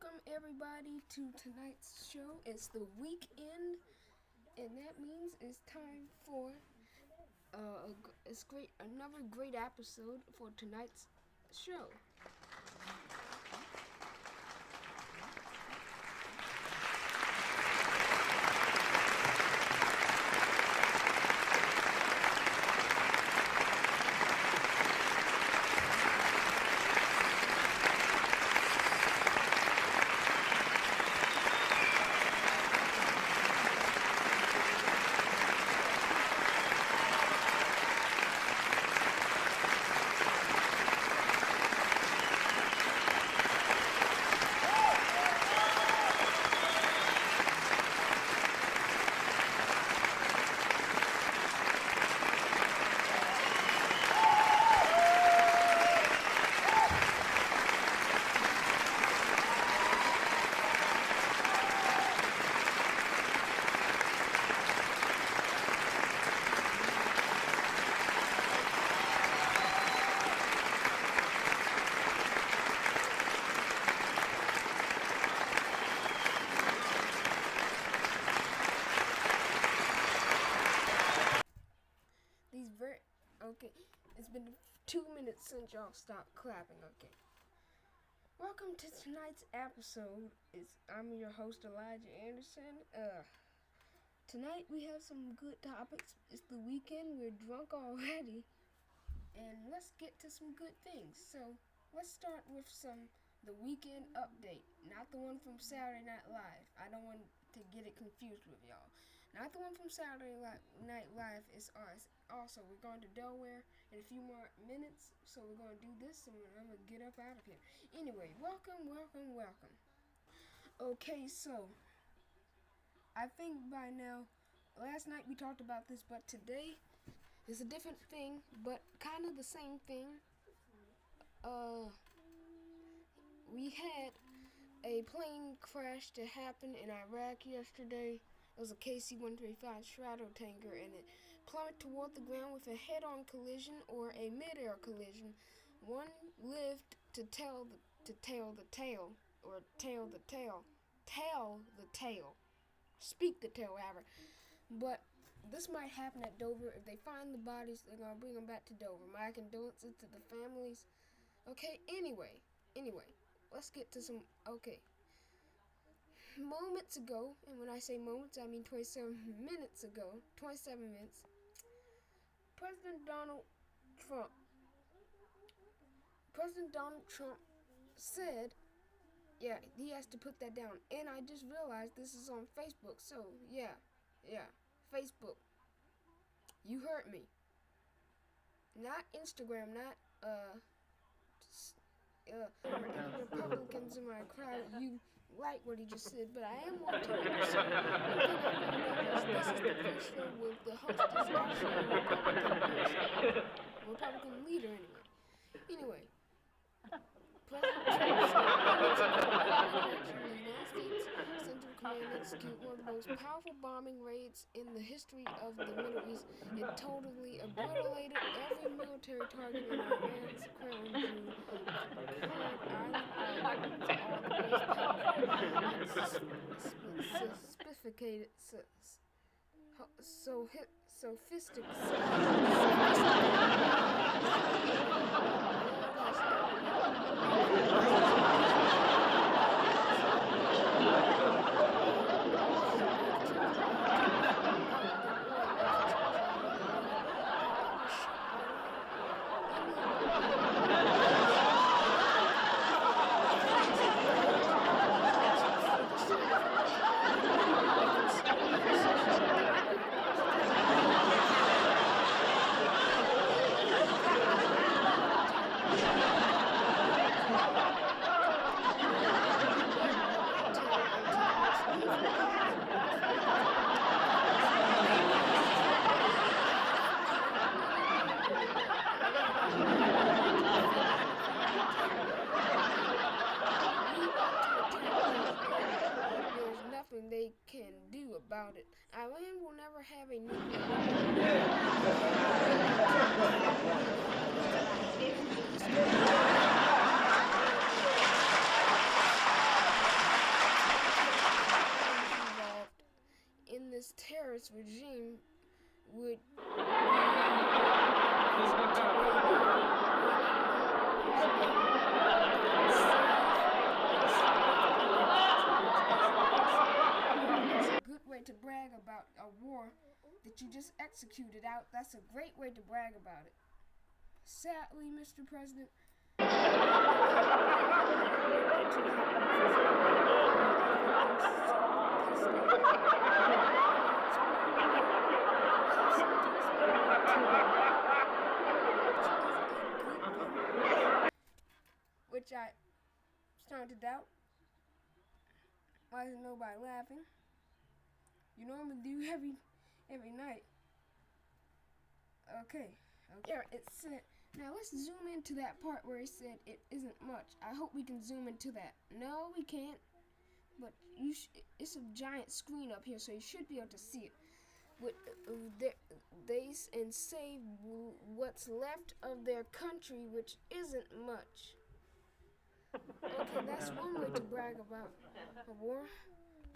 welcome everybody to tonight's show. It's the weekend, and that means it's time for another great episode for tonight's show. Okay, it's been 2 minutes since y'all stopped clapping. Okay, welcome to tonight's episode. I'm your host Elijah Anderson. Tonight we have some good topics. It's the weekend. We're drunk already, and let's get to some good things. So let's start with the weekend update, not the one from Saturday Night Live. I don't want to get it confused with y'all. Not the one from Saturday Night Live is us. Also, we're going to Delaware in a few more minutes, so we're going to do this, and I'm going to get up out of here. Anyway, welcome. Okay, so, I think by now, last night we talked about this, but today is a different thing, but kind of the same thing. We had a plane crash that happened in Iraq yesterday. It was a KC-135 straddle tanker, and it plummeted toward the ground with a head-on collision or a mid-air collision. One lived to tell the tale, speak the tale, rather. But this might happen at Dover. If they find the bodies, they're gonna bring them back to Dover. My condolences to the families. Okay. Anyway, let's get to some. Okay. Moments ago, and when I say moments, I mean 27 minutes ago, President Donald Trump said, yeah, he has to put that down. And I just realized this is on Facebook, so yeah, Facebook. You heard me. Not Instagram, not Republicans in my crowd, you like what he just said, but I am watching it. So this is the first show with the host is actually a Republican leader anyway. President Trump said the United States Central Command execute one of the most powerful bombing raids in the history of the Middle East. It totally obliterated every military target in Iran's crown jewel. Sophisticated, they can do about it. Iran will never have a nuclear weapon. would good way to brag about a war that you just executed out. That's a great way to brag about it. Sadly, Mr. President, which I started to doubt. Why isn't nobody laughing? You normally do every night. Okay. Yeah, it said. Now let's zoom into that part where it said it isn't much. I hope we can zoom into that. No, we can't. But it's a giant screen up here, so you should be able to see it. With they save what's left of their country, which isn't much. Okay, that's one way to brag about a war.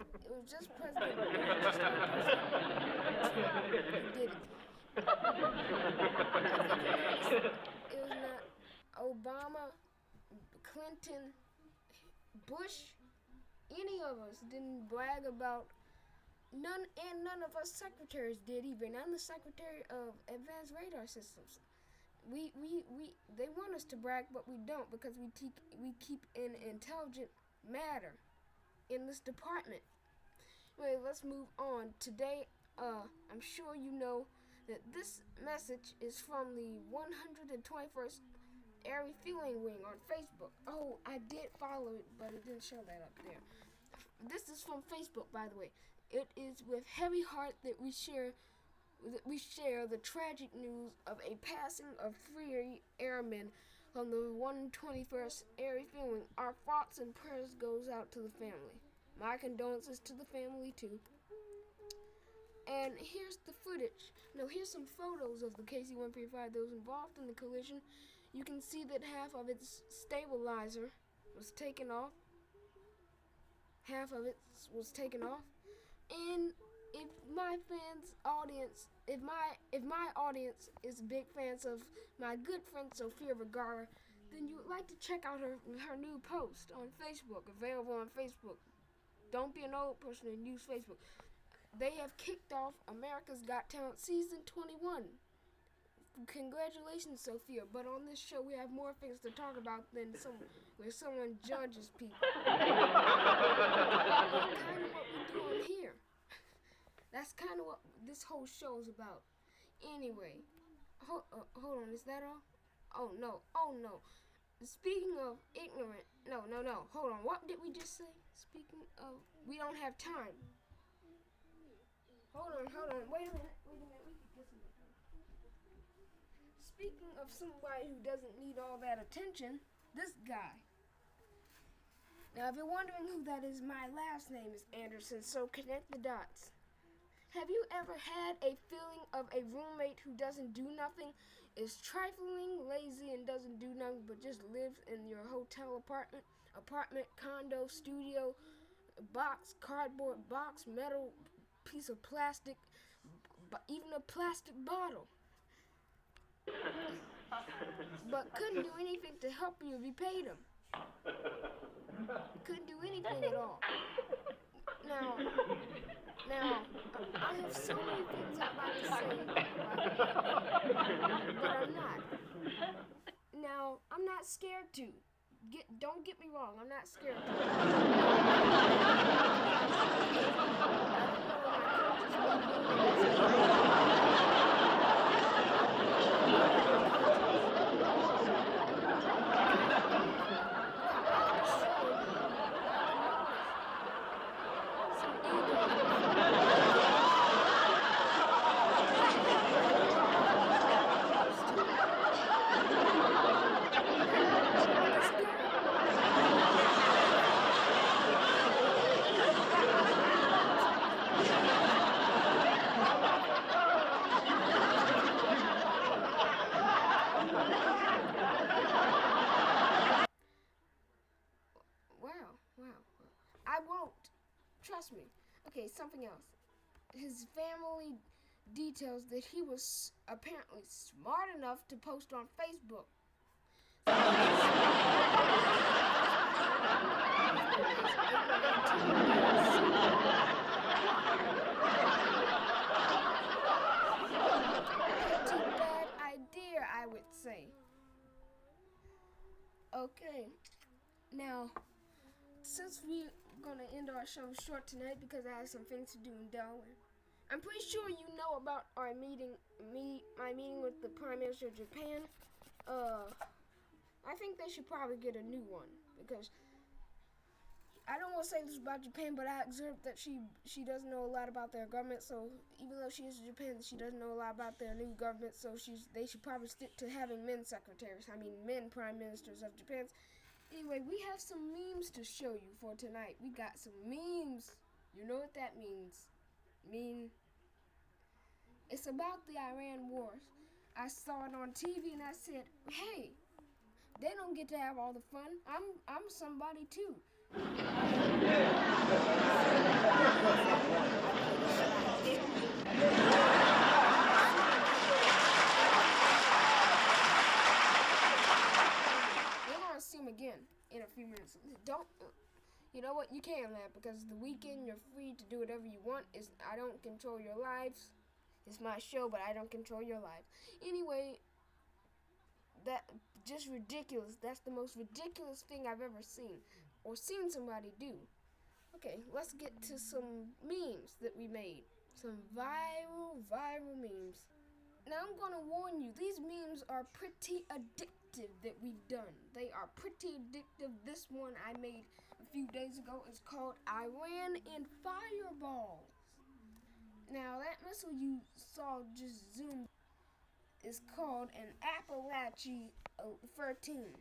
It was just President Trump who did it. It was not Obama, Clinton, Bush. Any of us didn't brag about none of us secretaries did either. And I'm the Secretary of Advanced Radar Systems. They want us to brag, but we don't, because we keep an intelligent matter in this department. Anyway, let's move on. Today, I'm sure you know that this message is from the 121st Airy Feeling Wing on Facebook. Oh, I did follow it, but it didn't show that up there. This is from Facebook, by the way. It is with heavy heart that we share the tragic news of a passing of 3 airmen from the 121st Airy Feeling Wing. Our thoughts and prayers goes out to the family. My condolences to the family too. And here's the footage. Now here's some photos of the KC-135 that was involved in the collision. You can see that half of its stabilizer was taken off. Half of it was taken off. And if my audience is big fans of my good friend Sofia Vergara, then you would like to check out her new post on Facebook, available on Facebook. Don't be an old person and use Facebook. They have kicked off America's Got Talent Season 21. Congratulations, Sophia. But on this show, we have more things to talk about than where someone judges people. That's kind of what we do on here. That's kind of what this whole show is about. Anyway, hold on. Is that all? Oh, no. Speaking of ignorant, no. Hold on. What did we just say? Speaking of, we don't have time. Hold on. Wait a minute. Speaking of somebody who doesn't need all that attention, this guy. Now, if you're wondering who that is, my last name is Anderson, so connect the dots. Have you ever had a feeling of a roommate who doesn't do nothing, is trifling, lazy, and doesn't do nothing but just lives in your hotel apartment, condo, studio, box, cardboard box, metal piece of plastic, even a plastic bottle, but couldn't do anything to help you if you paid him? Couldn't do anything at all. Now, I have so many things I'd like to say but I'm not. Now, I'm not scared to. Don't get me wrong, I'm not scared I won't. Trust me. Okay, something else. His family details that he was apparently smart enough to post on Facebook. Pretty bad idea, I would say. Okay, now since we're gonna end our show short tonight because I have some things to do in Delaware, I'm pretty sure you know about our my meeting with the Prime Minister of Japan. I think they should probably get a new one because I don't want to say this about Japan, but I observed that she doesn't know a lot about their government. So even though she is Japan, she doesn't know a lot about their new government. So they should probably stick to having men secretaries. I mean, men prime ministers of Japan. Anyway, we have some memes to show you for tonight. We got some memes. You know what that means? It's about the Iran wars. I saw it on TV and I said, hey, they don't get to have all the fun. I'm somebody too. We're gonna see him again in a few minutes. You know what? You can't laugh because the weekend you're free to do whatever you want. I don't control your lives. It's my show, but I don't control your lives. Anyway, that just ridiculous. That's the most ridiculous thing I've ever seen or seen somebody do. Okay, let's get to some memes that we made. Some viral memes. Now I'm gonna warn you, these memes are pretty addictive that we've done. They are pretty addictive. This one I made a few days ago is called Iran and Fireballs. Now that missile you saw just zoomed is called an AILIJAH 13.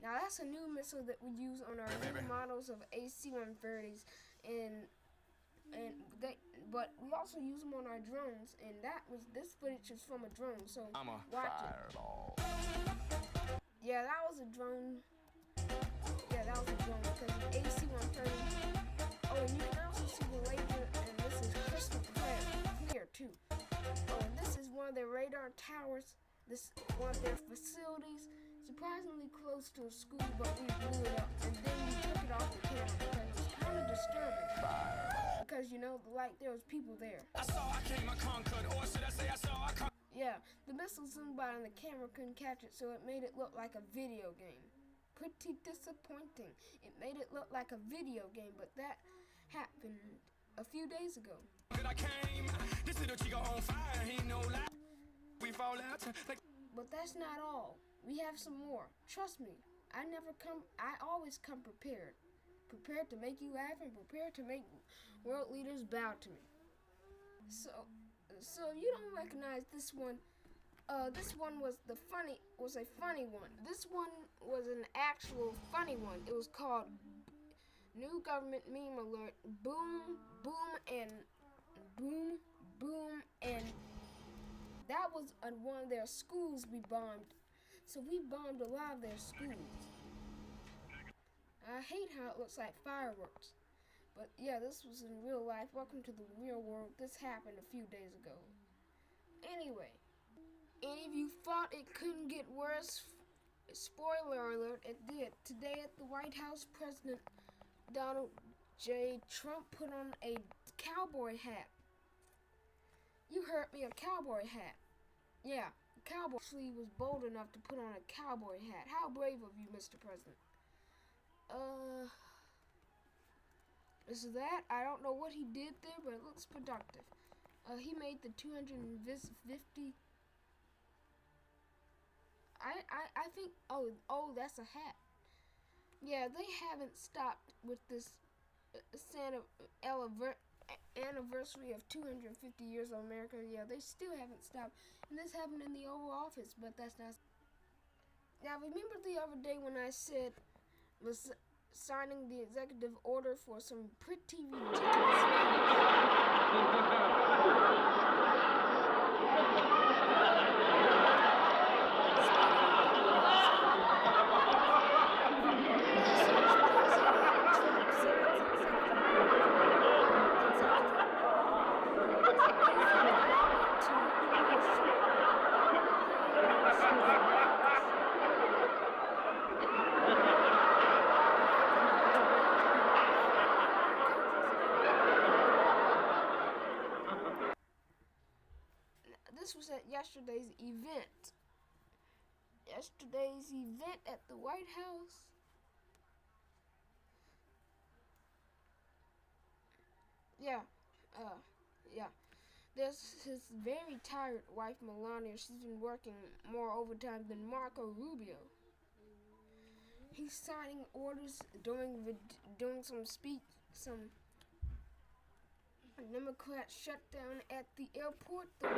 Now that's a new missile that we use on our new models of AC-130s, but we also use them on our drones, and this footage is from a drone. So watch it. Yeah, that was a drone. Yeah, that was a drone because the AC-130. Oh, and you can also see the laser, and this is crystal clear too. Oh, and this is one of their radar towers. This one of their facilities. Surprisingly close to a school, but we blew it up, and then we took it off the camera because it was kind of disturbing. Because there was people there. Yeah, the missile zoomed by and the camera couldn't catch it, so it made it look like a video game. Pretty disappointing. It made it look like a video game, but that happened a few days ago. But that's not all. We have some more. Trust me, I always come prepared. Prepared to make you laugh and prepared to make world leaders bow to me. So you don't recognize this one. This one was a funny one. This one was an actual funny one. It was called New Government Meme Alert. Boom, boom, and that was one of their schools we bombed. So we bombed a lot of their schools. I hate how it looks like fireworks. But yeah, this was in real life. Welcome to the real world. This happened a few days ago. Anyway, any of you thought it couldn't get worse? Spoiler alert, it did. Today at the White House, President Donald J. Trump put on a cowboy hat. You heard me, a cowboy hat. Yeah, a cowboy actually was bold enough to put on a cowboy hat. How brave of you, Mr. President. This is that. I don't know what he did there, but it looks productive. He made the 250. I think. Oh, that's a hat. Yeah, they haven't stopped with this anniversary of 250 years of America. Yeah, they still haven't stopped. And this happened in the Oval Office, but that's not. Now, remember the other day when I said was signing the executive order for some pretty ridiculous yesterday's event. Yesterday's event at the White House. Yeah, yeah. There's his very tired wife, Melania. She's been working more overtime than Marco Rubio. He's signing orders, doing some Democrat shutdown at the airport. The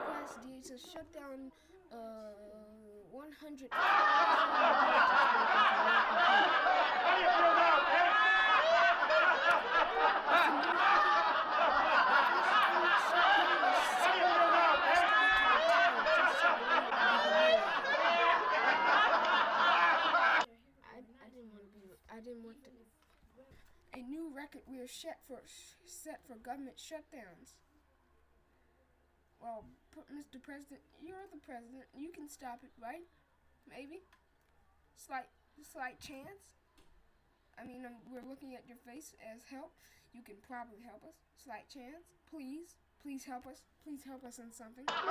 Christy to shut down 100. I didn't want to. A new record we're set for government shutdowns. Well, Mr. President, you're the president. You can stop it, right? Maybe. Slight chance. I mean, we're looking at your face as help. You can probably help us. Slight chance. Please help us. Please help us in something. Please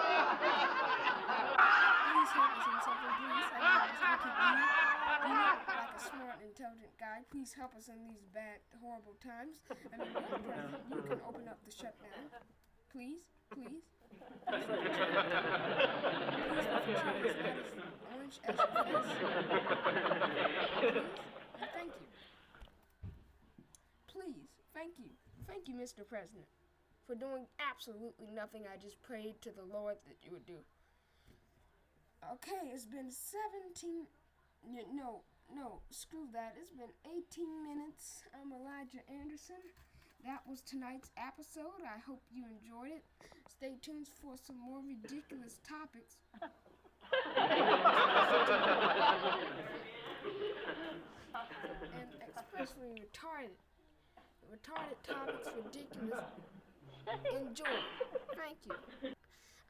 help us in something, please. I mean, look at you. You look like a smart, intelligent guy. Please help us in these bad, horrible times. I mean, you're the president. You can open up the shutdown. Please. Please lift your chair as orange as your face. Please, and thank you. Please, thank you. Thank you, Mr. President, for doing absolutely nothing I just prayed to the Lord that you would do. Okay, it's been 17... No, screw that. It's been 18 minutes. I'm Elijah Anderson. That was tonight's episode. I hope you enjoyed it. Stay tuned for some more ridiculous topics. And especially retarded topics, ridiculous. Enjoy. Thank you.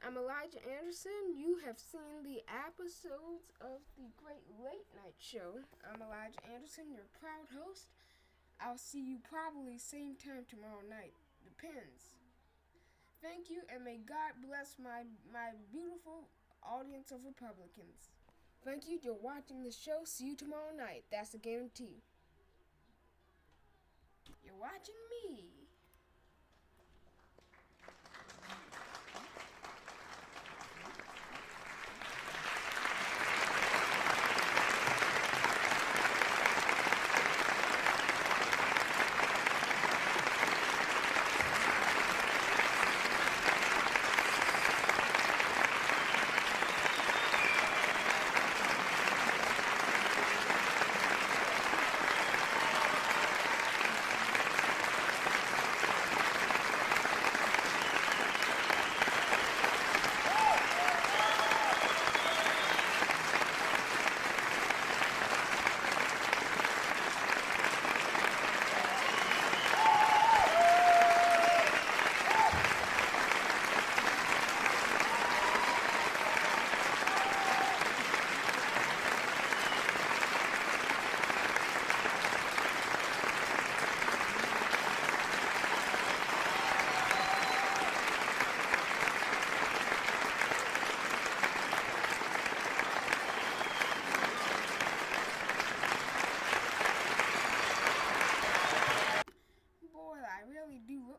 I'm Elijah Anderson. You have seen the episodes of the Great Late Night Show. I'm Elijah Anderson, your proud host. I'll see you probably same time tomorrow night. Depends. Thank you, and may God bless my beautiful audience of Republicans. Thank you. You're watching the show. See you tomorrow night. That's a guarantee. You're watching me.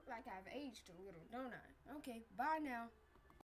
Like I've aged a little, don't I? Okay, bye now.